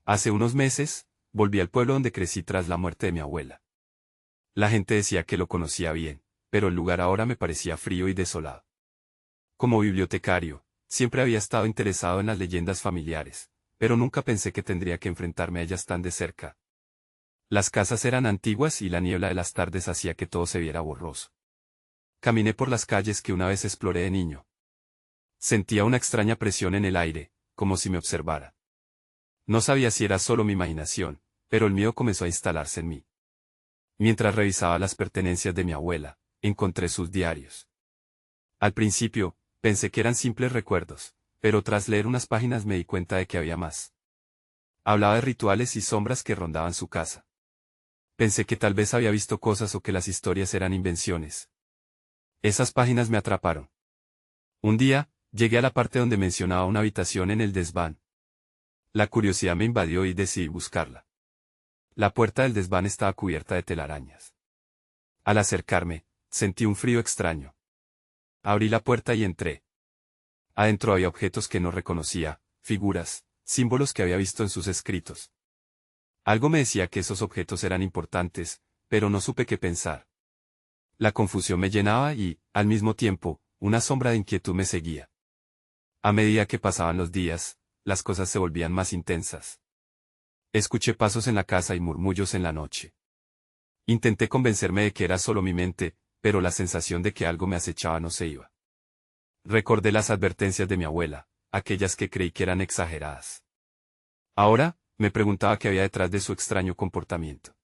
Hace unos meses, volví al pueblo donde crecí tras la muerte de mi abuela. La gente decía que lo conocía bien, pero el lugar ahora me parecía frío y desolado. Como bibliotecario, siempre había estado interesado en las leyendas familiares, pero nunca pensé que tendría que enfrentarme a ellas tan de cerca. Las casas eran antiguas y la niebla de las tardes hacía que todo se viera borroso. Caminé por las calles que una vez exploré de niño. Sentía una extraña presión en el aire, como si me observara. No sabía si era solo mi imaginación, pero el miedo comenzó a instalarse en mí. Mientras revisaba las pertenencias de mi abuela, encontré sus diarios. Al principio, pensé que eran simples recuerdos, pero tras leer unas páginas me di cuenta de que había más. Hablaba de rituales y sombras que rondaban su casa. Pensé que tal vez había visto cosas o que las historias eran invenciones. Esas páginas me atraparon. Un día, llegué a la parte donde mencionaba una habitación en el desván. La curiosidad me invadió y decidí buscarla. La puerta del desván estaba cubierta de telarañas. Al acercarme, sentí un frío extraño. Abrí la puerta y entré. Adentro había objetos que no reconocía, figuras, símbolos que había visto en sus escritos. Algo me decía que esos objetos eran importantes, pero no supe qué pensar. La confusión me llenaba y, al mismo tiempo, una sombra de inquietud me seguía. A medida que pasaban los días, las cosas se volvían más intensas. Escuché pasos en la casa y murmullos en la noche. Intenté convencerme de que era solo mi mente, pero la sensación de que algo me acechaba no se iba. Recordé las advertencias de mi abuela, aquellas que creí que eran exageradas. Ahora, me preguntaba qué había detrás de su extraño comportamiento.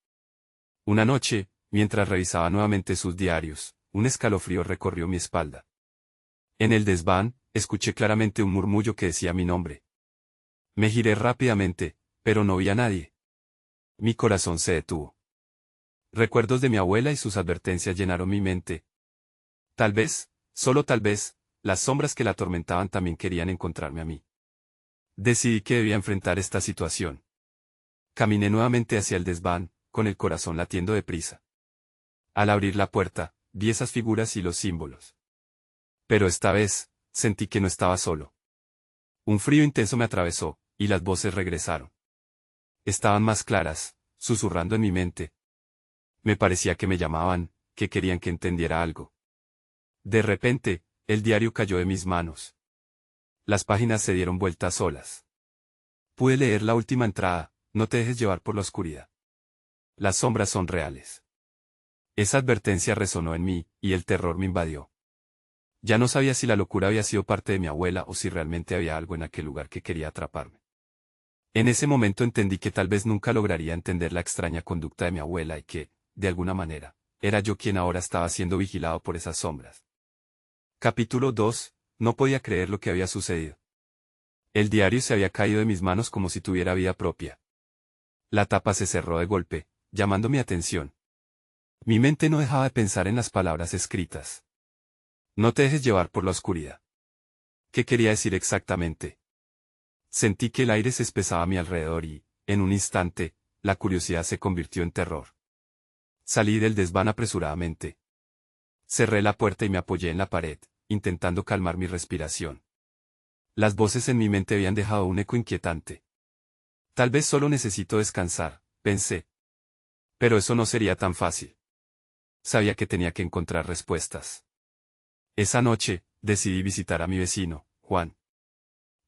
Una noche, mientras revisaba nuevamente sus diarios, un escalofrío recorrió mi espalda. En el desván, escuché claramente un murmullo que decía mi nombre. Me giré rápidamente, pero no vi a nadie. Mi corazón se detuvo. Recuerdos de mi abuela y sus advertencias llenaron mi mente. Tal vez, solo tal vez, las sombras que la atormentaban también querían encontrarme a mí. Decidí que debía enfrentar esta situación. Caminé nuevamente hacia el desván, con el corazón latiendo deprisa. Al abrir la puerta, vi esas figuras y los símbolos. Pero esta vez, sentí que no estaba solo. Un frío intenso me atravesó, y las voces regresaron. Estaban más claras, susurrando en mi mente. Me parecía que me llamaban, que querían que entendiera algo. De repente, el diario cayó de mis manos. Las páginas se dieron vueltas solas. Pude leer la última entrada: no te dejes llevar por la oscuridad. Las sombras son reales. Esa advertencia resonó en mí, y el terror me invadió. Ya no sabía si la locura había sido parte de mi abuela o si realmente había algo en aquel lugar que quería atraparme. En ese momento entendí que tal vez nunca lograría entender la extraña conducta de mi abuela y que, de alguna manera, era yo quien ahora estaba siendo vigilado por esas sombras. Capítulo 2. No podía creer lo que había sucedido. El diario se había caído de mis manos como si tuviera vida propia. La tapa se cerró de golpe, llamando mi atención. Mi mente no dejaba de pensar en las palabras escritas. No te dejes llevar por la oscuridad. ¿Qué quería decir exactamente? Sentí que el aire se espesaba a mi alrededor y, en un instante, la curiosidad se convirtió en terror. Salí del desván apresuradamente. Cerré la puerta y me apoyé en la pared, intentando calmar mi respiración. Las voces en mi mente habían dejado un eco inquietante. Tal vez solo necesito descansar, pensé. Pero eso no sería tan fácil. Sabía que tenía que encontrar respuestas. Esa noche, decidí visitar a mi vecino, Juan.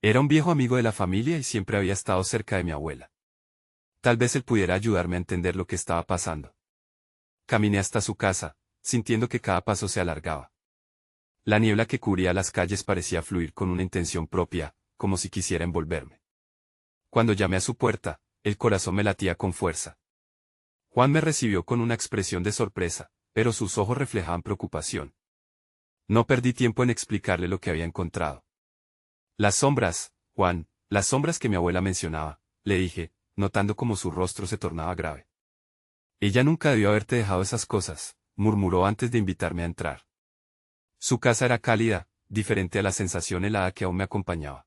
Era un viejo amigo de la familia y siempre había estado cerca de mi abuela. Tal vez él pudiera ayudarme a entender lo que estaba pasando. Caminé hasta su casa, sintiendo que cada paso se alargaba. La niebla que cubría las calles parecía fluir con una intención propia, como si quisiera envolverme. Cuando llamé a su puerta, el corazón me latía con fuerza. Juan me recibió con una expresión de sorpresa, pero sus ojos reflejaban preocupación. No perdí tiempo en explicarle lo que había encontrado. Las sombras, Juan, las sombras que mi abuela mencionaba, le dije, notando cómo su rostro se tornaba grave. Ella nunca debió haberte dejado esas cosas, murmuró antes de invitarme a entrar. Su casa era cálida, diferente a la sensación helada que aún me acompañaba.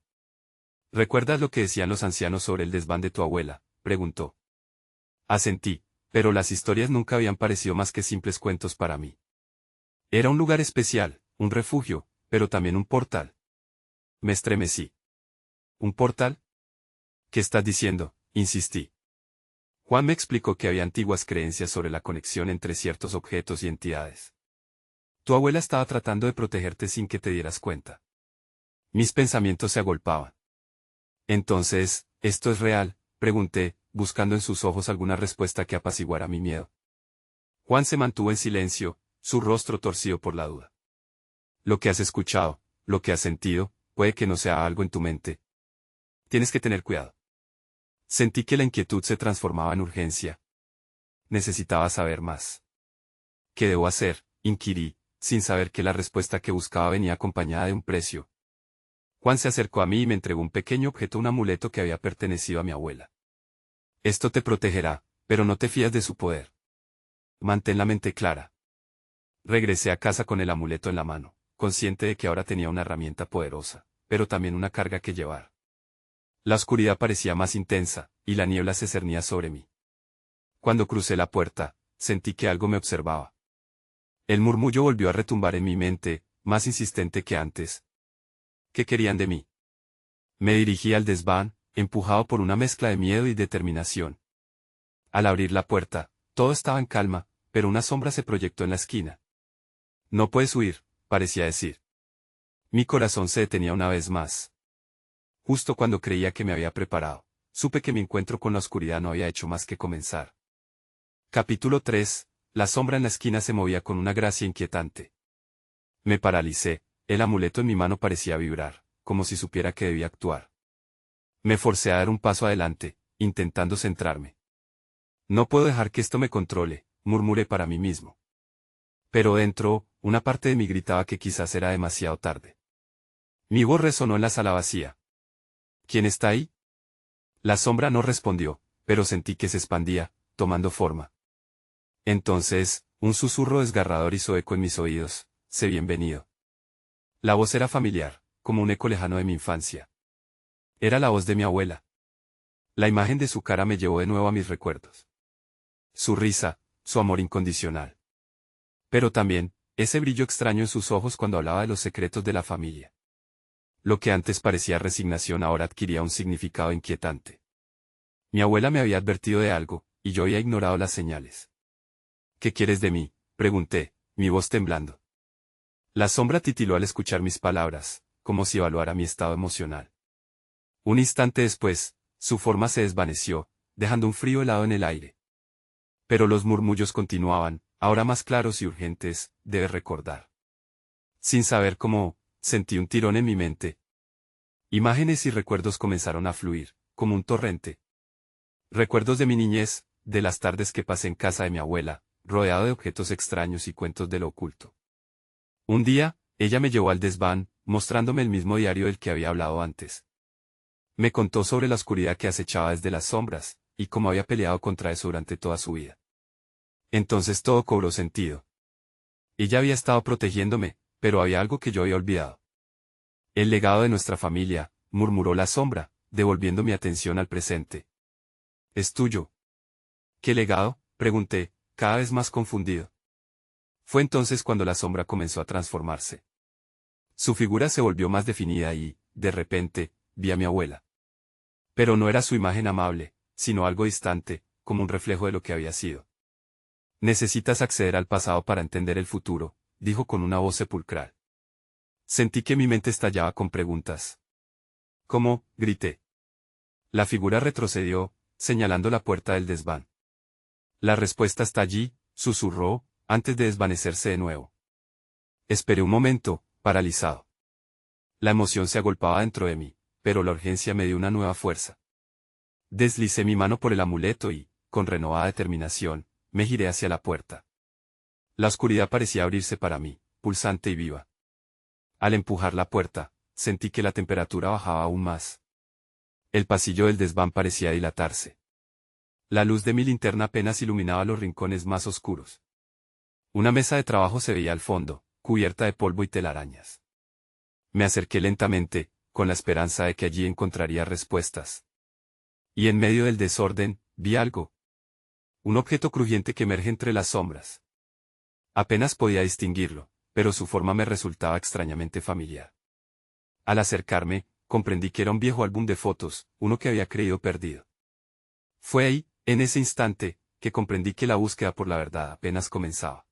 ¿Recuerdas lo que decían los ancianos sobre el desván de tu abuela?, preguntó. Asentí, pero las historias nunca habían parecido más que simples cuentos para mí. Era un lugar especial, un refugio, pero también un portal. Me estremecí. ¿Un portal? ¿Qué estás diciendo?, insistí. Juan me explicó que había antiguas creencias sobre la conexión entre ciertos objetos y entidades. Tu abuela estaba tratando de protegerte sin que te dieras cuenta. Mis pensamientos se agolpaban. Entonces, ¿esto es real?, pregunté, buscando en sus ojos alguna respuesta que apaciguara mi miedo. Juan se mantuvo en silencio, su rostro torcido por la duda. Lo que has escuchado, lo que has sentido, puede que no sea algo en tu mente. Tienes que tener cuidado. Sentí que la inquietud se transformaba en urgencia. Necesitaba saber más. ¿Qué debo hacer?, inquirí, sin saber que la respuesta que buscaba venía acompañada de un precio. Juan se acercó a mí y me entregó un pequeño objeto, un amuleto que había pertenecido a mi abuela. Esto te protegerá, pero no te fías de su poder. Mantén la mente clara. Regresé a casa con el amuleto en la mano, consciente de que ahora tenía una herramienta poderosa, pero también una carga que llevar. La oscuridad parecía más intensa, y la niebla se cernía sobre mí. Cuando crucé la puerta, sentí que algo me observaba. El murmullo volvió a retumbar en mi mente, más insistente que antes. ¿Qué querían de mí? Me dirigí al desván, empujado por una mezcla de miedo y determinación. Al abrir la puerta, todo estaba en calma, pero una sombra se proyectó en la esquina. No puedes huir, parecía decir. Mi corazón se detenía una vez más. Justo cuando creía que me había preparado, supe que mi encuentro con la oscuridad no había hecho más que comenzar. Capítulo 3. La sombra en la esquina se movía con una gracia inquietante. Me paralicé, el amuleto en mi mano parecía vibrar, como si supiera que debía actuar. Me forcé a dar un paso adelante, intentando centrarme. No puedo dejar que esto me controle, murmuré para mí mismo. Pero dentro, una parte de mí gritaba que quizás era demasiado tarde. Mi voz resonó en la sala vacía. ¿Quién está ahí? La sombra no respondió, pero sentí que se expandía, tomando forma. Entonces, un susurro desgarrador hizo eco en mis oídos. Sé bienvenido. La voz era familiar, como un eco lejano de mi infancia. Era la voz de mi abuela. La imagen de su cara me llevó de nuevo a mis recuerdos. Su risa, su amor incondicional. Pero también, ese brillo extraño en sus ojos cuando hablaba de los secretos de la familia. Lo que antes parecía resignación ahora adquiría un significado inquietante. Mi abuela me había advertido de algo, y yo había ignorado las señales. ¿Qué quieres de mí?, pregunté, mi voz temblando. La sombra titiló al escuchar mis palabras, como si evaluara mi estado emocional. Un instante después, su forma se desvaneció, dejando un frío helado en el aire. Pero los murmullos continuaban, ahora más claros y urgentes, debes recordar. Sin saber cómo, sentí un tirón en mi mente. Imágenes y recuerdos comenzaron a fluir, como un torrente. Recuerdos de mi niñez, de las tardes que pasé en casa de mi abuela, rodeado de objetos extraños y cuentos de lo oculto. Un día, ella me llevó al desván, mostrándome el mismo diario del que había hablado antes. Me contó sobre la oscuridad que acechaba desde las sombras, y cómo había peleado contra eso durante toda su vida. Entonces todo cobró sentido. Ella había estado protegiéndome, pero había algo que yo había olvidado. El legado de nuestra familia, murmuró la sombra, devolviendo mi atención al presente. ¿Es tuyo? ¿Qué legado?, pregunté, cada vez más confundido. Fue entonces cuando la sombra comenzó a transformarse. Su figura se volvió más definida y, de repente, vi a mi abuela. Pero no era su imagen amable, sino algo distante, como un reflejo de lo que había sido. Necesitas acceder al pasado para entender el futuro, dijo con una voz sepulcral. Sentí que mi mente estallaba con preguntas. ¿Cómo?, grité. La figura retrocedió, señalando la puerta del desván. La respuesta está allí, susurró, antes de desvanecerse de nuevo. Esperé un momento, paralizado. La emoción se agolpaba dentro de mí, pero la urgencia me dio una nueva fuerza. Deslicé mi mano por el amuleto y, con renovada determinación, me giré hacia la puerta. La oscuridad parecía abrirse para mí, pulsante y viva. Al empujar la puerta, sentí que la temperatura bajaba aún más. El pasillo del desván parecía dilatarse. La luz de mi linterna apenas iluminaba los rincones más oscuros. Una mesa de trabajo se veía al fondo, cubierta de polvo y telarañas. Me acerqué lentamente, con la esperanza de que allí encontraría respuestas. Y en medio del desorden, vi algo. Un objeto crujiente que emerge entre las sombras. Apenas podía distinguirlo, pero su forma me resultaba extrañamente familiar. Al acercarme, comprendí que era un viejo álbum de fotos, uno que había creído perdido. Fue ahí, en ese instante, que comprendí que la búsqueda por la verdad apenas comenzaba.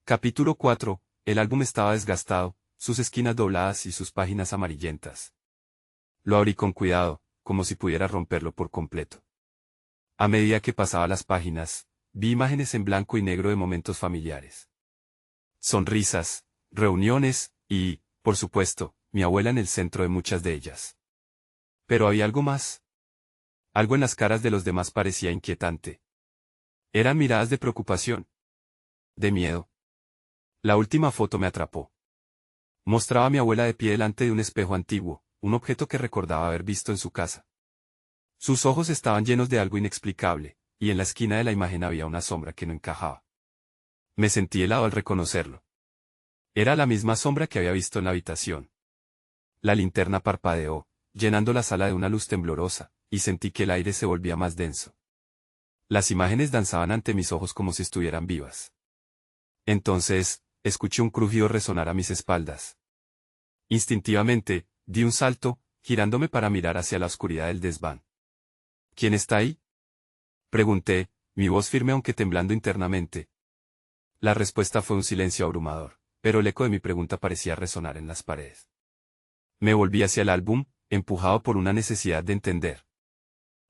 Capítulo 4. El álbum estaba desgastado, sus esquinas dobladas y sus páginas amarillentas. Lo abrí con cuidado, como si pudiera romperlo por completo. A medida que pasaba las páginas, vi imágenes en blanco y negro de momentos familiares. Sonrisas, reuniones, y, por supuesto, mi abuela en el centro de muchas de ellas. Pero había algo más. Algo en las caras de los demás parecía inquietante. Eran miradas de preocupación. De miedo. La última foto me atrapó. Mostraba a mi abuela de pie delante de un espejo antiguo, un objeto que recordaba haber visto en su casa. Sus ojos estaban llenos de algo inexplicable, y en la esquina de la imagen había una sombra que no encajaba. Me sentí helado al reconocerlo. Era la misma sombra que había visto en la habitación. La linterna parpadeó, llenando la sala de una luz temblorosa, y sentí que el aire se volvía más denso. Las imágenes danzaban ante mis ojos como si estuvieran vivas. Entonces, escuché un crujido resonar a mis espaldas. Instintivamente, di un salto, girándome para mirar hacia la oscuridad del desván. ¿Quién está ahí?, pregunté, mi voz firme aunque temblando internamente. La respuesta fue un silencio abrumador, pero el eco de mi pregunta parecía resonar en las paredes. Me volví hacia el álbum, empujado por una necesidad de entender.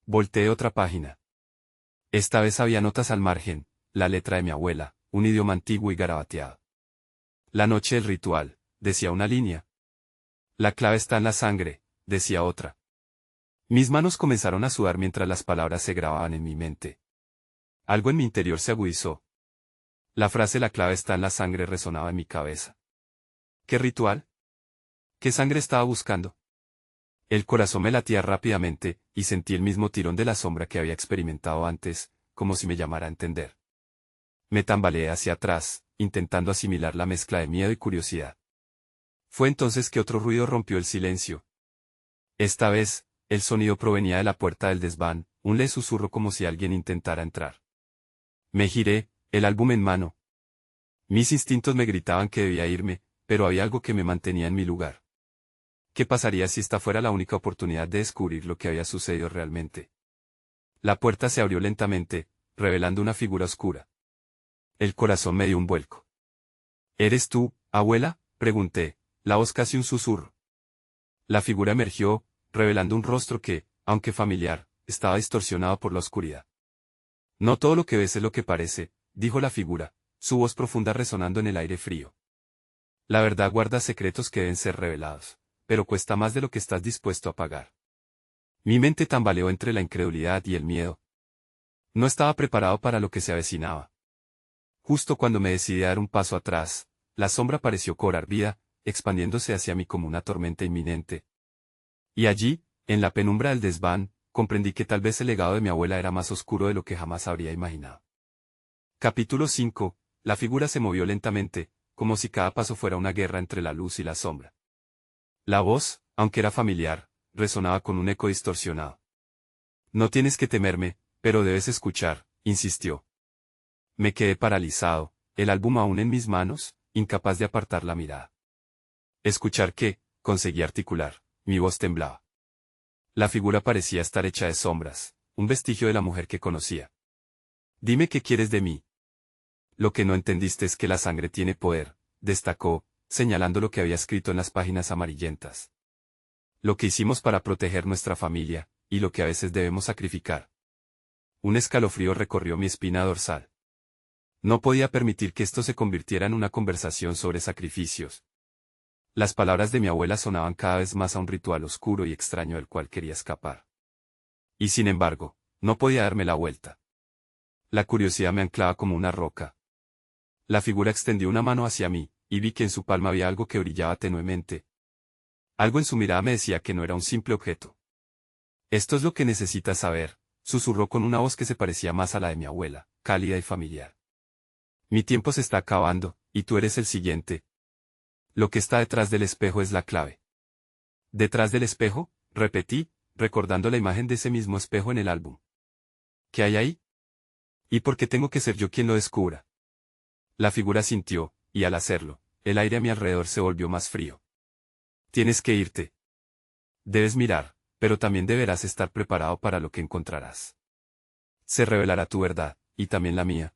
Volteé otra página. Esta vez había notas al margen, la letra de mi abuela, un idioma antiguo y garabateado. La noche del ritual, decía una línea. La clave está en la sangre, decía otra. Mis manos comenzaron a sudar mientras las palabras se grababan en mi mente. Algo en mi interior se agudizó. La frase "la clave está en la sangre" resonaba en mi cabeza. ¿Qué ritual? ¿Qué sangre estaba buscando? El corazón me latía rápidamente, y sentí el mismo tirón de la sombra que había experimentado antes, como si me llamara a entender. Me tambaleé hacia atrás, intentando asimilar la mezcla de miedo y curiosidad. Fue entonces que otro ruido rompió el silencio. Esta vez, el sonido provenía de la puerta del desván, un leve susurro como si alguien intentara entrar. Me giré, el álbum en mano. Mis instintos me gritaban que debía irme, pero había algo que me mantenía en mi lugar. ¿Qué pasaría si esta fuera la única oportunidad de descubrir lo que había sucedido realmente? La puerta se abrió lentamente, revelando una figura oscura. El corazón me dio un vuelco. ¿Eres tú, abuela?, pregunté, la voz casi un susurro. La figura emergió, revelando un rostro que, aunque familiar, estaba distorsionado por la oscuridad. No todo lo que ves es lo que parece, dijo la figura, su voz profunda resonando en el aire frío. La verdad guarda secretos que deben ser revelados, pero cuesta más de lo que estás dispuesto a pagar. Mi mente tambaleó entre la incredulidad y el miedo. No estaba preparado para lo que se avecinaba. Justo cuando me decidí a dar un paso atrás, la sombra pareció cobrar vida, expandiéndose hacia mí como una tormenta inminente. Y allí, en la penumbra del desván, comprendí que tal vez el legado de mi abuela era más oscuro de lo que jamás habría imaginado. Capítulo 5. La figura se movió lentamente, como si cada paso fuera una guerra entre la luz y la sombra. La voz, aunque era familiar, resonaba con un eco distorsionado. No tienes que temerme, pero debes escuchar, insistió. Me quedé paralizado, el álbum aún en mis manos, incapaz de apartar la mirada. ¿Escuchar qué?, conseguí articular, mi voz temblaba. La figura parecía estar hecha de sombras, un vestigio de la mujer que conocía. Dime qué quieres de mí. Lo que no entendiste es que la sangre tiene poder, destacó, señalando lo que había escrito en las páginas amarillentas. Lo que hicimos para proteger nuestra familia, y lo que a veces debemos sacrificar. Un escalofrío recorrió mi espina dorsal. No podía permitir que esto se convirtiera en una conversación sobre sacrificios. Las palabras de mi abuela sonaban cada vez más a un ritual oscuro y extraño del cual quería escapar. Y sin embargo, no podía darme la vuelta. La curiosidad me anclaba como una roca. La figura extendió una mano hacia mí, y vi que en su palma había algo que brillaba tenuemente. Algo en su mirada me decía que no era un simple objeto. Esto es lo que necesitas saber, susurró con una voz que se parecía más a la de mi abuela, cálida y familiar. Mi tiempo se está acabando, y tú eres el siguiente. Lo que está detrás del espejo es la clave. ¿Detrás del espejo?, repetí, recordando la imagen de ese mismo espejo en el álbum. ¿Qué hay ahí? ¿Y por qué tengo que ser yo quien lo descubra? La figura sintió, y al hacerlo, el aire a mi alrededor se volvió más frío. Tienes que irte. Debes mirar, pero también deberás estar preparado para lo que encontrarás. Se revelará tu verdad, y también la mía.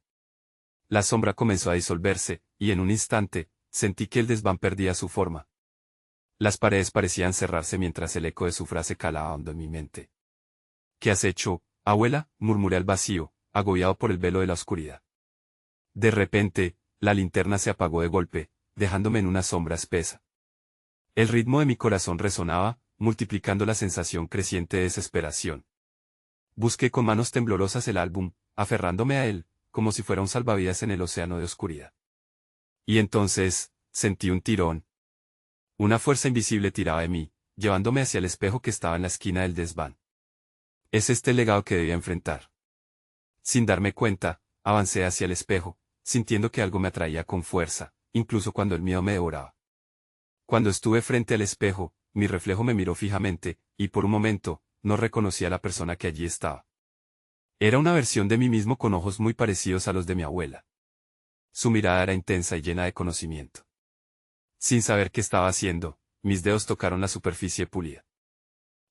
La sombra comenzó a disolverse, y en un instante, sentí que el desván perdía su forma. Las paredes parecían cerrarse mientras el eco de su frase calaba hondo en mi mente. ¿Qué has hecho, abuela?, murmuré al vacío, agobiado por el velo de la oscuridad. De repente, la linterna se apagó de golpe, dejándome en una sombra espesa. El ritmo de mi corazón resonaba, multiplicando la sensación creciente de desesperación. Busqué con manos temblorosas el álbum, aferrándome a él, como si fuera un salvavidas en el océano de oscuridad. Y entonces, sentí un tirón. Una fuerza invisible tiraba de mí, llevándome hacia el espejo que estaba en la esquina del desván. Es este el legado que debía enfrentar. Sin darme cuenta, avancé hacia el espejo, sintiendo que algo me atraía con fuerza, incluso cuando el miedo me devoraba. Cuando estuve frente al espejo, mi reflejo me miró fijamente, y por un momento, no reconocí a la persona que allí estaba. Era una versión de mí mismo con ojos muy parecidos a los de mi abuela. Su mirada era intensa y llena de conocimiento. Sin saber qué estaba haciendo, mis dedos tocaron la superficie pulida.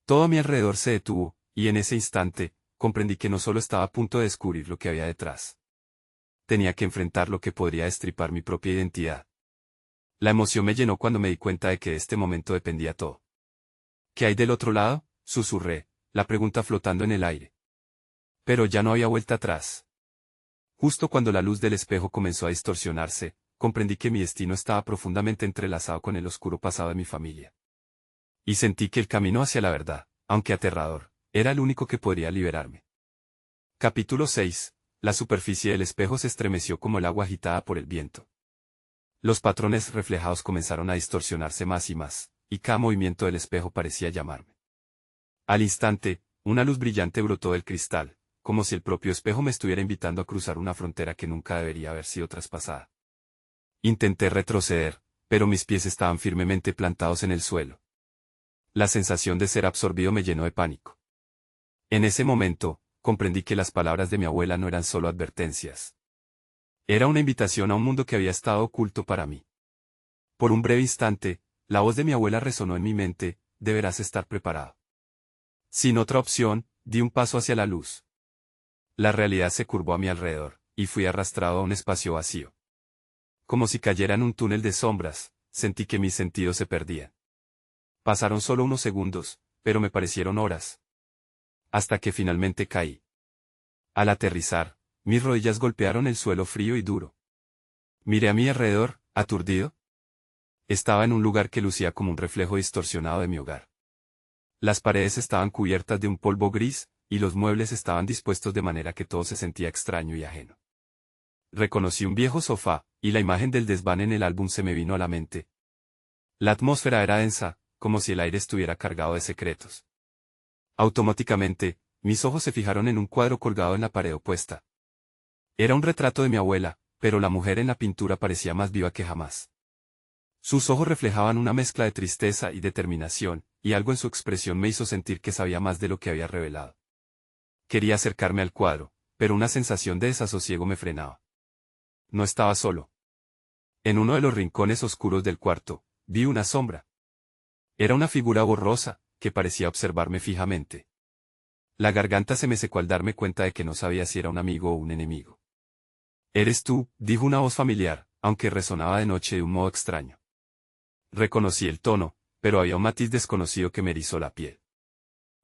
Todo a mi alrededor se detuvo, y en ese instante, comprendí que no solo estaba a punto de descubrir lo que había detrás. Tenía que enfrentar lo que podría destripar mi propia identidad. La emoción me llenó cuando me di cuenta de que de este momento dependía todo. ¿Qué hay del otro lado?, susurré, la pregunta flotando en el aire. Pero ya no había vuelta atrás. Justo cuando la luz del espejo comenzó a distorsionarse, comprendí que mi destino estaba profundamente entrelazado con el oscuro pasado de mi familia. Y sentí que el camino hacia la verdad, aunque aterrador, era el único que podría liberarme. Capítulo 6. La superficie del espejo se estremeció como el agua agitada por el viento. Los patrones reflejados comenzaron a distorsionarse más y más, y cada movimiento del espejo parecía llamarme. Al instante, una luz brillante brotó del cristal, como si el propio espejo me estuviera invitando a cruzar una frontera que nunca debería haber sido traspasada. Intenté retroceder, pero mis pies estaban firmemente plantados en el suelo. La sensación de ser absorbido me llenó de pánico. En ese momento, comprendí que las palabras de mi abuela no eran solo advertencias. Era una invitación a un mundo que había estado oculto para mí. Por un breve instante, la voz de mi abuela resonó en mi mente: deberás estar preparado. Sin otra opción, di un paso hacia la luz. La realidad se curvó a mi alrededor, y fui arrastrado a un espacio vacío. Como si cayera en un túnel de sombras, sentí que mis sentidos se perdían. Pasaron solo unos segundos, pero me parecieron horas. Hasta que finalmente caí. Al aterrizar, mis rodillas golpearon el suelo frío y duro. Miré a mi alrededor, aturdido. Estaba en un lugar que lucía como un reflejo distorsionado de mi hogar. Las paredes estaban cubiertas de un polvo gris, y los muebles estaban dispuestos de manera que todo se sentía extraño y ajeno. Reconocí un viejo sofá, y la imagen del desván en el álbum se me vino a la mente. La atmósfera era densa, como si el aire estuviera cargado de secretos. Automáticamente, mis ojos se fijaron en un cuadro colgado en la pared opuesta. Era un retrato de mi abuela, pero la mujer en la pintura parecía más viva que jamás. Sus ojos reflejaban una mezcla de tristeza y determinación, y algo en su expresión me hizo sentir que sabía más de lo que había revelado. Quería acercarme al cuadro, pero una sensación de desasosiego me frenaba. No estaba solo. En uno de los rincones oscuros del cuarto, vi una sombra. Era una figura borrosa, que parecía observarme fijamente. La garganta se me secó al darme cuenta de que no sabía si era un amigo o un enemigo. «Eres tú», dijo una voz familiar, aunque resonaba de noche de un modo extraño. Reconocí el tono, pero había un matiz desconocido que me erizó la piel.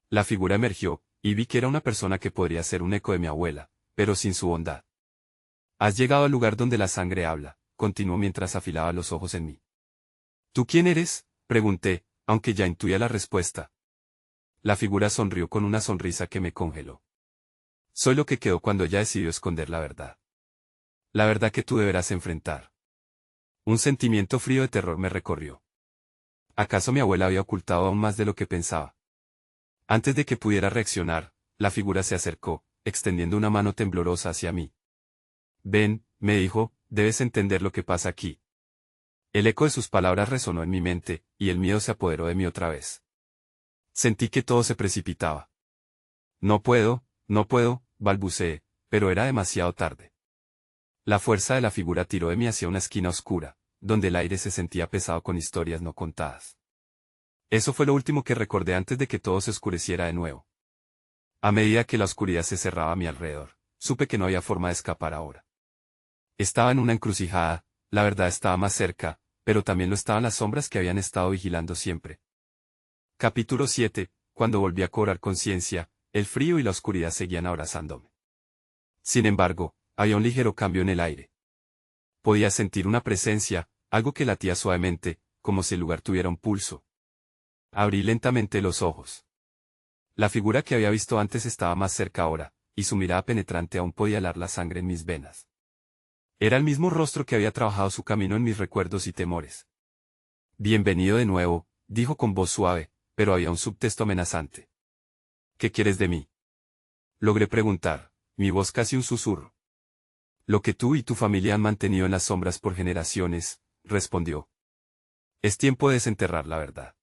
La figura emergió, y vi que era una persona que podría ser un eco de mi abuela, pero sin su bondad. «Has llegado al lugar donde la sangre habla», continuó mientras afilaba los ojos en mí. «¿Tú quién eres?», pregunté, aunque ya intuía la respuesta. La figura sonrió con una sonrisa que me congeló. «Soy lo que quedó cuando ella decidió esconder la verdad. La verdad que tú deberás enfrentar». Un sentimiento frío de terror me recorrió. ¿Acaso mi abuela había ocultado aún más de lo que pensaba? Antes de que pudiera reaccionar, la figura se acercó, extendiendo una mano temblorosa hacia mí. «Ven», me dijo, «debes entender lo que pasa aquí». El eco de sus palabras resonó en mi mente, y el miedo se apoderó de mí otra vez. Sentí que todo se precipitaba. No puedo», balbuceé, pero era demasiado tarde. La fuerza de la figura tiró de mí hacia una esquina oscura, donde el aire se sentía pesado con historias no contadas. Eso fue lo último que recordé antes de que todo se oscureciera de nuevo. A medida que la oscuridad se cerraba a mi alrededor, supe que no había forma de escapar ahora. Estaba en una encrucijada, la verdad estaba más cerca, pero también lo estaban las sombras que habían estado vigilando siempre. Capítulo 7. Cuando volví a cobrar conciencia, el frío y la oscuridad seguían abrazándome. Sin embargo, había un ligero cambio en el aire. Podía sentir una presencia, algo que latía suavemente, como si el lugar tuviera un pulso. Abrí lentamente los ojos. La figura que había visto antes estaba más cerca ahora, y su mirada penetrante aún podía helar la sangre en mis venas. Era el mismo rostro que había trabajado su camino en mis recuerdos y temores. Bienvenido de nuevo, dijo con voz suave, pero había un subtexto amenazante. ¿Qué quieres de mí? Logré preguntar, mi voz casi un susurro. Lo que tú y tu familia han mantenido en las sombras por generaciones, respondió. Es tiempo de desenterrar la verdad.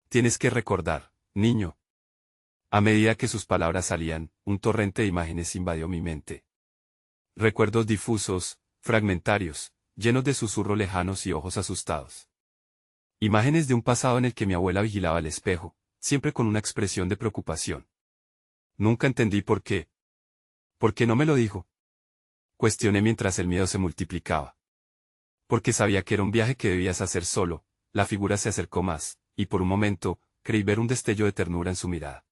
Tienes que recordar, niño. A medida que sus palabras salían, un torrente de imágenes invadió mi mente. Recuerdos difusos, fragmentarios, llenos de susurros lejanos y ojos asustados. Imágenes de un pasado en el que mi abuela vigilaba el espejo, siempre con una expresión de preocupación. Nunca entendí por qué. ¿Por qué no me lo dijo? Cuestioné mientras el miedo se multiplicaba. Porque sabía que era un viaje que debías hacer solo. La figura se acercó más, y por un momento, creí ver un destello de ternura en su mirada.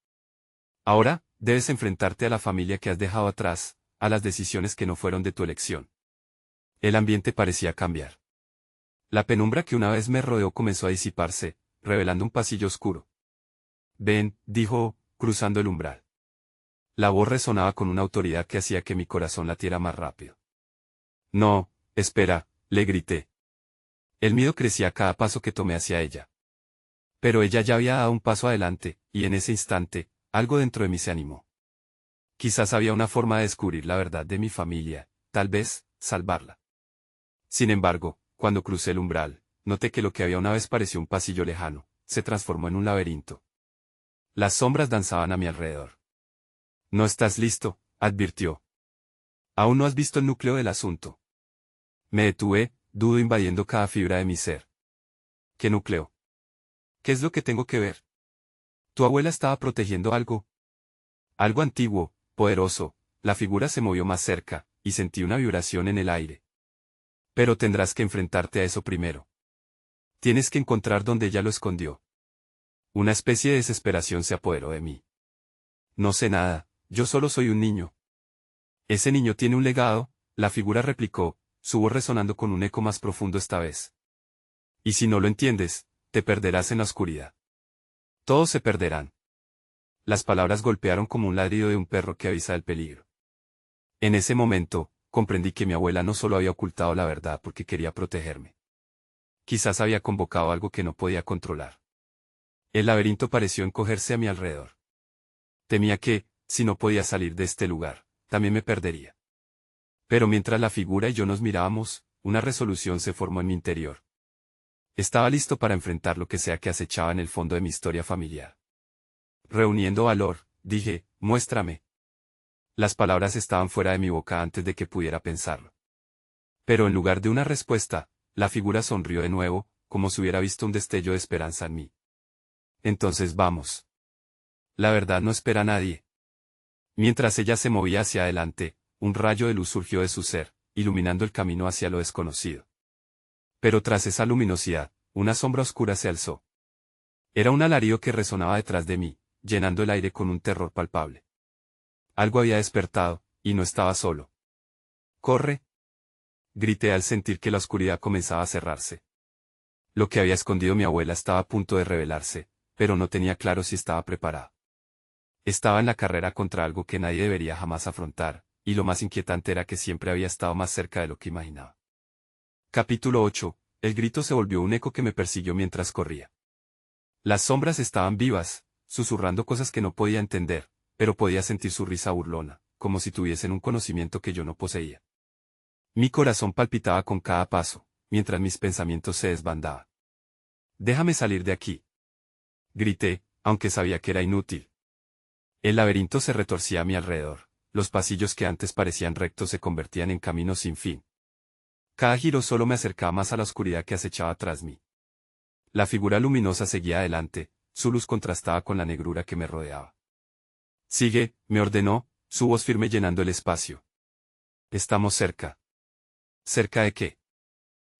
Ahora, debes enfrentarte a la familia que has dejado atrás, a las decisiones que no fueron de tu elección. El ambiente parecía cambiar. La penumbra que una vez me rodeó comenzó a disiparse, revelando un pasillo oscuro. Ven, dijo, cruzando el umbral. La voz resonaba con una autoridad que hacía que mi corazón latiera más rápido. No, espera, le grité. El miedo crecía a cada paso que tomé hacia ella. Pero ella ya había dado un paso adelante, y en ese instante, algo dentro de mí se animó. Quizás había una forma de descubrir la verdad de mi familia, tal vez, salvarla. Sin embargo, cuando crucé el umbral, noté que lo que había una vez pareció un pasillo lejano, se transformó en un laberinto. Las sombras danzaban a mi alrededor. No estás listo, advirtió. Aún no has visto el núcleo del asunto. Me detuve, dudo invadiendo cada fibra de mi ser. ¿Qué núcleo? ¿Qué es lo que tengo que ver? Tu abuela estaba protegiendo algo. Algo antiguo, poderoso. La figura se movió más cerca, y sentí una vibración en el aire. Pero tendrás que enfrentarte a eso primero. Tienes que encontrar donde ella lo escondió. Una especie de desesperación se apoderó de mí. No sé nada, yo solo soy un niño. Ese niño tiene un legado, la figura replicó, su voz resonando con un eco más profundo esta vez. Y si no lo entiendes, te perderás en la oscuridad. Todos se perderán. Las palabras golpearon como un ladrido de un perro que avisa del peligro. En ese momento, comprendí que mi abuela no solo había ocultado la verdad porque quería protegerme. Quizás había convocado algo que no podía controlar. El laberinto pareció encogerse a mi alrededor. Temía que, si no podía salir de este lugar, también me perdería. Pero mientras la figura y yo nos mirábamos, una resolución se formó en mi interior. Estaba listo para enfrentar lo que sea que acechaba en el fondo de mi historia familiar. Reuniendo valor, dije, muéstrame. Las palabras estaban fuera de mi boca antes de que pudiera pensarlo. Pero en lugar de una respuesta, la figura sonrió de nuevo, como si hubiera visto un destello de esperanza en mí. Entonces vamos. La verdad no espera a nadie. Mientras ella se movía hacia adelante, un rayo de luz surgió de su ser, iluminando el camino hacia lo desconocido. Pero tras esa luminosidad, una sombra oscura se alzó. Era un alarido que resonaba detrás de mí, llenando el aire con un terror palpable. Algo había despertado, y no estaba solo. ¡Corre! Grité al sentir que la oscuridad comenzaba a cerrarse. Lo que había escondido mi abuela estaba a punto de revelarse, pero no tenía claro si estaba preparada. Estaba en la carrera contra algo que nadie debería jamás afrontar, y lo más inquietante era que siempre había estado más cerca de lo que imaginaba. Capítulo 8. El grito se volvió un eco que me persiguió mientras corría. Las sombras estaban vivas, susurrando cosas que no podía entender, pero podía sentir su risa burlona, como si tuviesen un conocimiento que yo no poseía. Mi corazón palpitaba con cada paso, mientras mis pensamientos se desbandaban. «Déjame salir de aquí», grité, aunque sabía que era inútil. El laberinto se retorcía a mi alrededor, los pasillos que antes parecían rectos se convertían en caminos sin fin. Cada giro solo me acercaba más a la oscuridad que acechaba tras mí. La figura luminosa seguía adelante, su luz contrastaba con la negrura que me rodeaba. Sigue, me ordenó, su voz firme llenando el espacio. Estamos cerca. ¿Cerca de qué?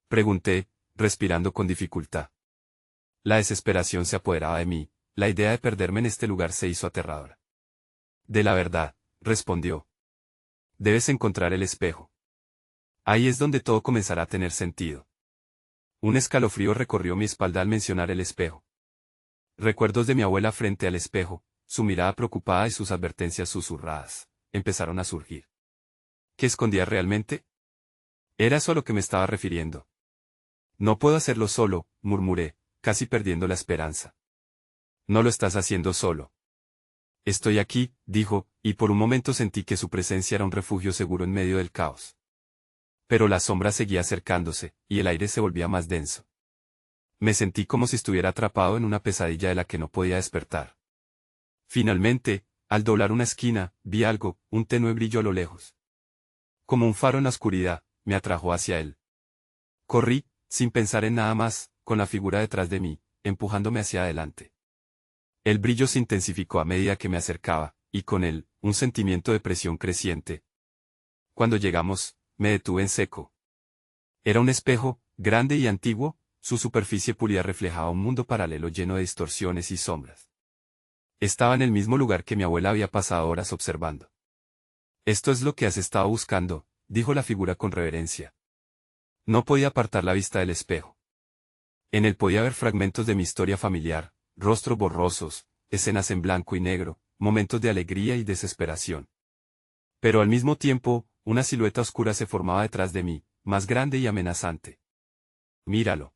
Pregunté, respirando con dificultad. La desesperación se apoderaba de mí, la idea de perderme en este lugar se hizo aterradora. De la verdad, respondió. Debes encontrar el espejo. Ahí es donde todo comenzará a tener sentido. Un escalofrío recorrió mi espalda al mencionar el espejo. Recuerdos de mi abuela frente al espejo, su mirada preocupada y sus advertencias susurradas, empezaron a surgir. ¿Qué escondía realmente? Era eso a lo que me estaba refiriendo. No puedo hacerlo solo, murmuré, casi perdiendo la esperanza. No lo estás haciendo solo. Estoy aquí, dijo, y por un momento sentí que su presencia era un refugio seguro en medio del caos. Pero la sombra seguía acercándose, y el aire se volvía más denso. Me sentí como si estuviera atrapado en una pesadilla de la que no podía despertar. Finalmente, al doblar una esquina, vi algo, un tenue brillo a lo lejos. Como un faro en la oscuridad, me atrajo hacia él. Corrí, sin pensar en nada más, con la figura detrás de mí, empujándome hacia adelante. El brillo se intensificó a medida que me acercaba, y con él, un sentimiento de presión creciente. Cuando llegamos, me detuve en seco. Era un espejo, grande y antiguo, su superficie pulida reflejaba un mundo paralelo lleno de distorsiones y sombras. Estaba en el mismo lugar que mi abuela había pasado horas observando. Esto es lo que has estado buscando, dijo la figura con reverencia. No podía apartar la vista del espejo. En él podía ver fragmentos de mi historia familiar, rostros borrosos, escenas en blanco y negro, momentos de alegría y desesperación. Pero al mismo tiempo, una silueta oscura se formaba detrás de mí, más grande y amenazante. Míralo.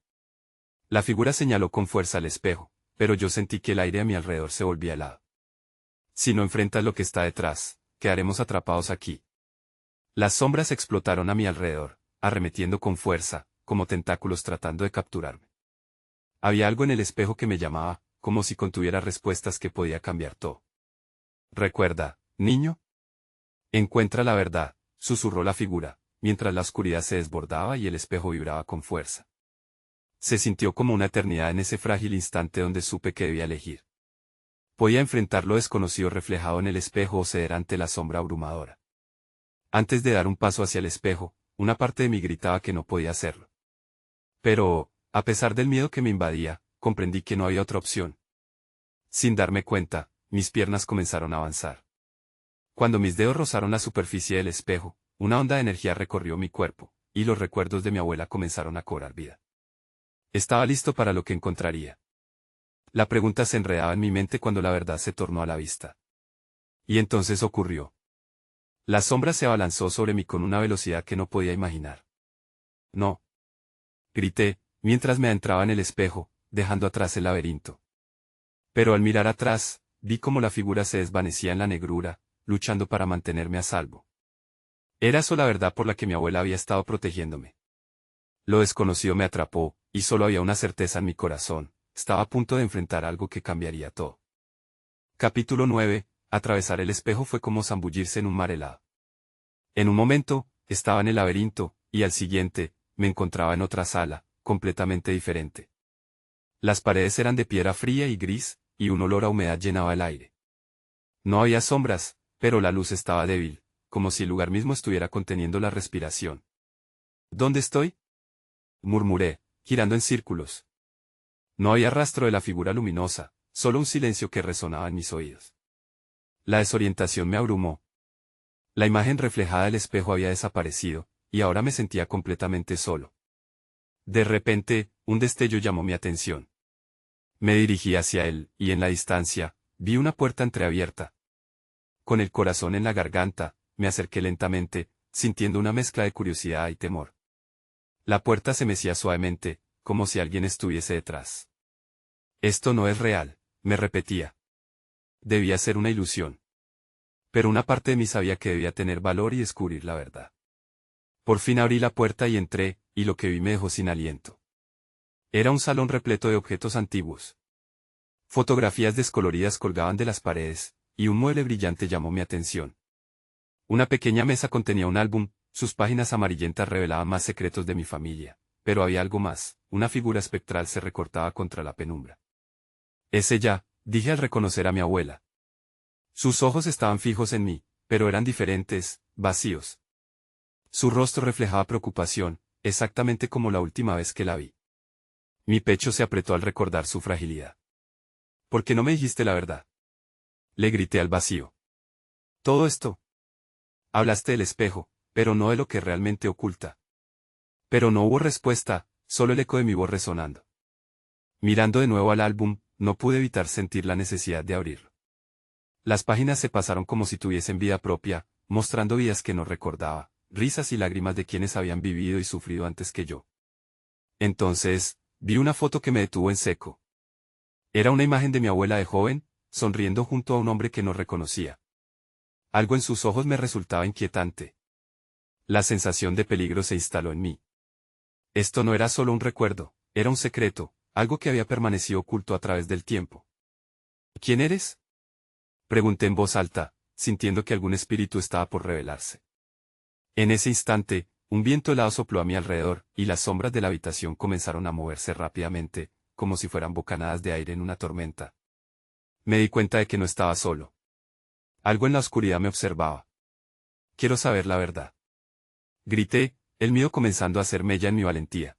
La figura señaló con fuerza al espejo, pero yo sentí que el aire a mi alrededor se volvía helado. Si no enfrentas lo que está detrás, quedaremos atrapados aquí. Las sombras explotaron a mi alrededor, arremetiendo con fuerza, como tentáculos tratando de capturarme. Había algo en el espejo que me llamaba, como si contuviera respuestas que podía cambiar todo. Recuerda, niño. Encuentra la verdad, susurró la figura, mientras la oscuridad se desbordaba y el espejo vibraba con fuerza. Se sintió como una eternidad en ese frágil instante donde supe que debía elegir. Podía enfrentar lo desconocido reflejado en el espejo o ceder ante la sombra abrumadora. Antes de dar un paso hacia el espejo, una parte de mí gritaba que no podía hacerlo. Pero, a pesar del miedo que me invadía, comprendí que no había otra opción. Sin darme cuenta, mis piernas comenzaron a avanzar. Cuando mis dedos rozaron la superficie del espejo, una onda de energía recorrió mi cuerpo, y los recuerdos de mi abuela comenzaron a cobrar vida. Estaba listo para lo que encontraría. La pregunta se enredaba en mi mente cuando la verdad se tornó a la vista. Y entonces ocurrió. La sombra se abalanzó sobre mí con una velocidad que no podía imaginar. No. Grité, mientras me adentraba en el espejo, dejando atrás el laberinto. Pero al mirar atrás, vi cómo la figura se desvanecía en la negrura, luchando para mantenerme a salvo. Era eso la verdad por la que mi abuela había estado protegiéndome. Lo desconocido me atrapó, y solo había una certeza en mi corazón, estaba a punto de enfrentar algo que cambiaría todo. Capítulo 9. Atravesar el espejo fue como zambullirse en un mar helado. En un momento, estaba en el laberinto, y al siguiente, me encontraba en otra sala, completamente diferente. Las paredes eran de piedra fría y gris, y un olor a humedad llenaba el aire. No había sombras, pero la luz estaba débil, como si el lugar mismo estuviera conteniendo la respiración. ¿Dónde estoy?, murmuré, girando en círculos. No había rastro de la figura luminosa, solo un silencio que resonaba en mis oídos. La desorientación me abrumó. La imagen reflejada del espejo había desaparecido, y ahora me sentía completamente solo. De repente, un destello llamó mi atención. Me dirigí hacia él, y en la distancia, vi una puerta entreabierta. Con el corazón en la garganta, me acerqué lentamente, sintiendo una mezcla de curiosidad y temor. La puerta se mecía suavemente, como si alguien estuviese detrás. Esto no es real, me repetía. Debía ser una ilusión. Pero una parte de mí sabía que debía tener valor y descubrir la verdad. Por fin abrí la puerta y entré, y lo que vi me dejó sin aliento. Era un salón repleto de objetos antiguos. Fotografías descoloridas colgaban de las paredes, y un mueble brillante llamó mi atención. Una pequeña mesa contenía un álbum, sus páginas amarillentas revelaban más secretos de mi familia, pero había algo más, una figura espectral se recortaba contra la penumbra. Es ella, dije al reconocer a mi abuela. Sus ojos estaban fijos en mí, pero eran diferentes, vacíos. Su rostro reflejaba preocupación, exactamente como la última vez que la vi. Mi pecho se apretó al recordar su fragilidad. ¿Por qué no me dijiste la verdad? Le grité al vacío. Todo esto. Hablaste del espejo, pero no de lo que realmente oculta. Pero no hubo respuesta, solo el eco de mi voz resonando. Mirando de nuevo al álbum, no pude evitar sentir la necesidad de abrirlo. Las páginas se pasaron como si tuviesen vida propia, mostrando vidas que no recordaba, risas y lágrimas de quienes habían vivido y sufrido antes que yo. Entonces, vi una foto que me detuvo en seco. Era una imagen de mi abuela de joven, sonriendo junto a un hombre que no reconocía. Algo en sus ojos me resultaba inquietante. La sensación de peligro se instaló en mí. Esto no era solo un recuerdo, era un secreto, algo que había permanecido oculto a través del tiempo. ¿Quién eres? Pregunté en voz alta, sintiendo que algún espíritu estaba por revelarse. En ese instante, un viento helado sopló a mi alrededor, y las sombras de la habitación comenzaron a moverse rápidamente, como si fueran bocanadas de aire en una tormenta. Me di cuenta de que no estaba solo. Algo en la oscuridad me observaba. Quiero saber la verdad. Grité, el miedo comenzando a hacer mella en mi valentía.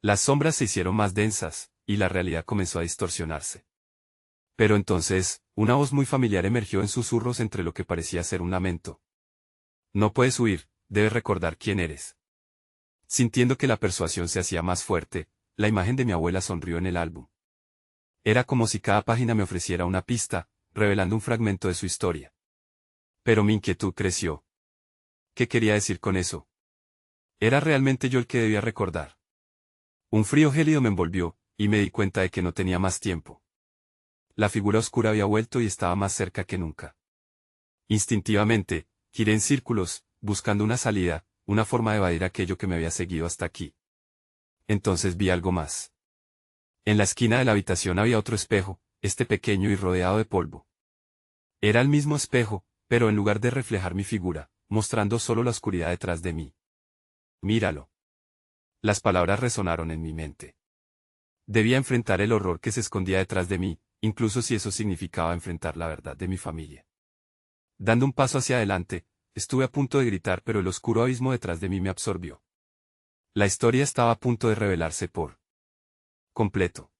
Las sombras se hicieron más densas, y la realidad comenzó a distorsionarse. Pero entonces, una voz muy familiar emergió en susurros entre lo que parecía ser un lamento. No puedes huir, debes recordar quién eres. Sintiendo que la persuasión se hacía más fuerte, la imagen de mi abuela sonrió en el álbum. Era como si cada página me ofreciera una pista, revelando un fragmento de su historia. Pero mi inquietud creció. ¿Qué quería decir con eso? ¿Era realmente yo el que debía recordar? Un frío gélido me envolvió, y me di cuenta de que no tenía más tiempo. La figura oscura había vuelto y estaba más cerca que nunca. Instintivamente, giré en círculos, buscando una salida, una forma de evadir aquello que me había seguido hasta aquí. Entonces vi algo más. En la esquina de la habitación había otro espejo, este pequeño y rodeado de polvo. Era el mismo espejo, pero en lugar de reflejar mi figura, mostrando solo la oscuridad detrás de mí. Míralo. Las palabras resonaron en mi mente. Debía enfrentar el horror que se escondía detrás de mí, incluso si eso significaba enfrentar la verdad de mi familia. Dando un paso hacia adelante, estuve a punto de gritar, pero el oscuro abismo detrás de mí me absorbió. La historia estaba a punto de revelarse por completo.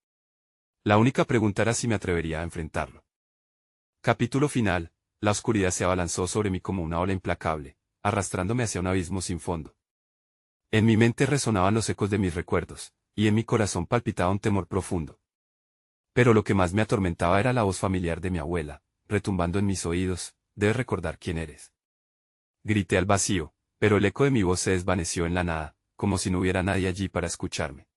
La única pregunta era si me atrevería a enfrentarlo. Capítulo final. La oscuridad se abalanzó sobre mí como una ola implacable, arrastrándome hacia un abismo sin fondo. En mi mente resonaban los ecos de mis recuerdos, y en mi corazón palpitaba un temor profundo. Pero lo que más me atormentaba era la voz familiar de mi abuela, retumbando en mis oídos: debes recordar quién eres. Grité al vacío, pero el eco de mi voz se desvaneció en la nada, como si no hubiera nadie allí para escucharme.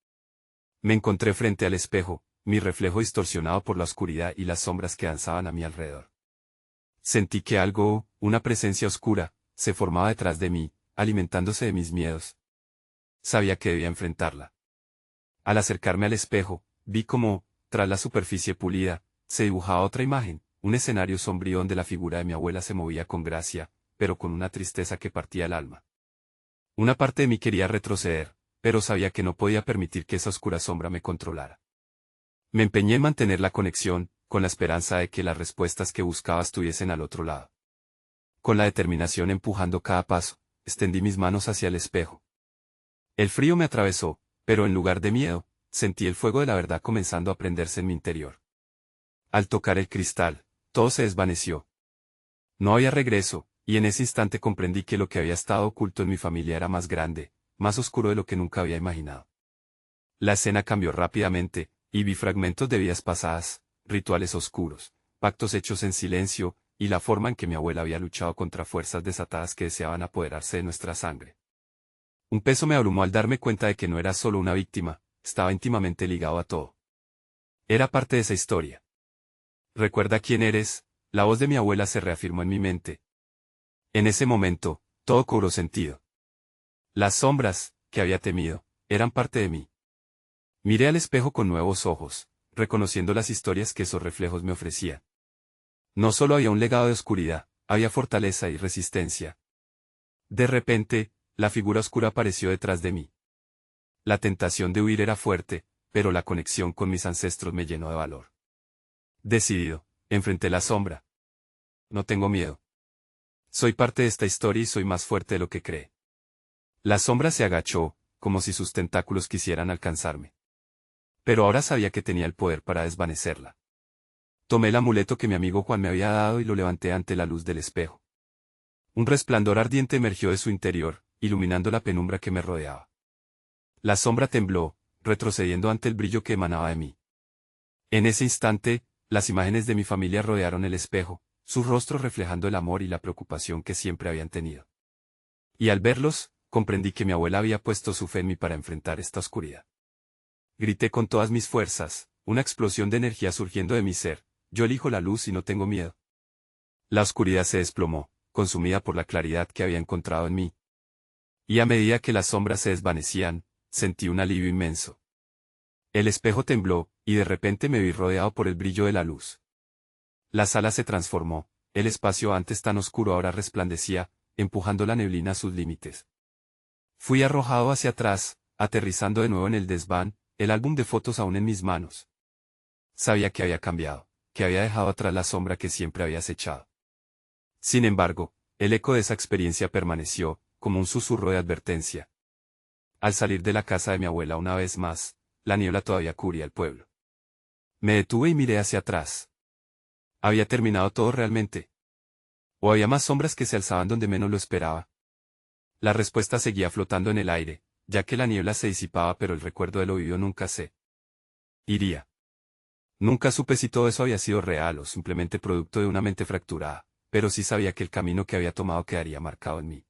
Me encontré frente al espejo, mi reflejo distorsionado por la oscuridad y las sombras que danzaban a mi alrededor. Sentí que algo, una presencia oscura, se formaba detrás de mí, alimentándose de mis miedos. Sabía que debía enfrentarla. Al acercarme al espejo, vi cómo, tras la superficie pulida, se dibujaba otra imagen, un escenario sombrío donde la figura de mi abuela se movía con gracia, pero con una tristeza que partía el alma. Una parte de mí quería retroceder, pero sabía que no podía permitir que esa oscura sombra me controlara. Me empeñé en mantener la conexión, con la esperanza de que las respuestas que buscaba estuviesen al otro lado. Con la determinación empujando cada paso, extendí mis manos hacia el espejo. El frío me atravesó, pero en lugar de miedo, sentí el fuego de la verdad comenzando a prenderse en mi interior. Al tocar el cristal, todo se desvaneció. No había regreso, y en ese instante comprendí que lo que había estado oculto en mi familia era más grande, más oscuro de lo que nunca había imaginado. La escena cambió rápidamente, y vi fragmentos de vidas pasadas, rituales oscuros, pactos hechos en silencio, y la forma en que mi abuela había luchado contra fuerzas desatadas que deseaban apoderarse de nuestra sangre. Un peso me abrumó al darme cuenta de que no era solo una víctima, estaba íntimamente ligado a todo. Era parte de esa historia. ¿Recuerda quién eres? La voz de mi abuela se reafirmó en mi mente. En ese momento, todo cobró sentido. Las sombras, que había temido, eran parte de mí. Miré al espejo con nuevos ojos, reconociendo las historias que esos reflejos me ofrecían. No solo había un legado de oscuridad, había fortaleza y resistencia. De repente, la figura oscura apareció detrás de mí. La tentación de huir era fuerte, pero la conexión con mis ancestros me llenó de valor. Decidido, enfrenté la sombra. No tengo miedo. Soy parte de esta historia y soy más fuerte de lo que cree. La sombra se agachó, como si sus tentáculos quisieran alcanzarme. Pero ahora sabía que tenía el poder para desvanecerla. Tomé el amuleto que mi amigo Juan me había dado y lo levanté ante la luz del espejo. Un resplandor ardiente emergió de su interior, iluminando la penumbra que me rodeaba. La sombra tembló, retrocediendo ante el brillo que emanaba de mí. En ese instante, las imágenes de mi familia rodearon el espejo, sus rostros reflejando el amor y la preocupación que siempre habían tenido. Y al verlos, comprendí que mi abuela había puesto su fe en mí para enfrentar esta oscuridad. Grité con todas mis fuerzas, una explosión de energía surgiendo de mi ser: yo elijo la luz y no tengo miedo. La oscuridad se desplomó, consumida por la claridad que había encontrado en mí. Y a medida que las sombras se desvanecían, sentí un alivio inmenso. El espejo tembló, y de repente me vi rodeado por el brillo de la luz. La sala se transformó, el espacio antes tan oscuro ahora resplandecía, empujando la neblina a sus límites. Fui arrojado hacia atrás, aterrizando de nuevo en el desván, el álbum de fotos aún en mis manos. Sabía que había cambiado, que había dejado atrás la sombra que siempre había acechado. Sin embargo, el eco de esa experiencia permaneció, como un susurro de advertencia. Al salir de la casa de mi abuela una vez más, la niebla todavía cubría el pueblo. Me detuve y miré hacia atrás. ¿Había terminado todo realmente? ¿O había más sombras que se alzaban donde menos lo esperaba? La respuesta seguía flotando en el aire, ya que la niebla se disipaba, pero el recuerdo de lo vivido nunca se iría. Nunca supe si todo eso había sido real o simplemente producto de una mente fracturada, pero sí sabía que el camino que había tomado quedaría marcado en mí.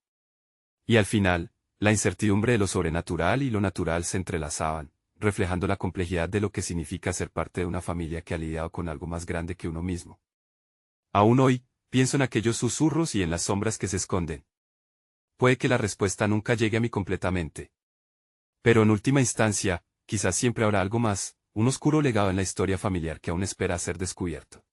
Y al final, la incertidumbre de lo sobrenatural y lo natural se entrelazaban, reflejando la complejidad de lo que significa ser parte de una familia que ha lidiado con algo más grande que uno mismo. Aún hoy, pienso en aquellos susurros y en las sombras que se esconden. Puede que la respuesta nunca llegue a mí completamente. Pero en última instancia, quizás siempre habrá algo más, un oscuro legado en la historia familiar que aún espera ser descubierto.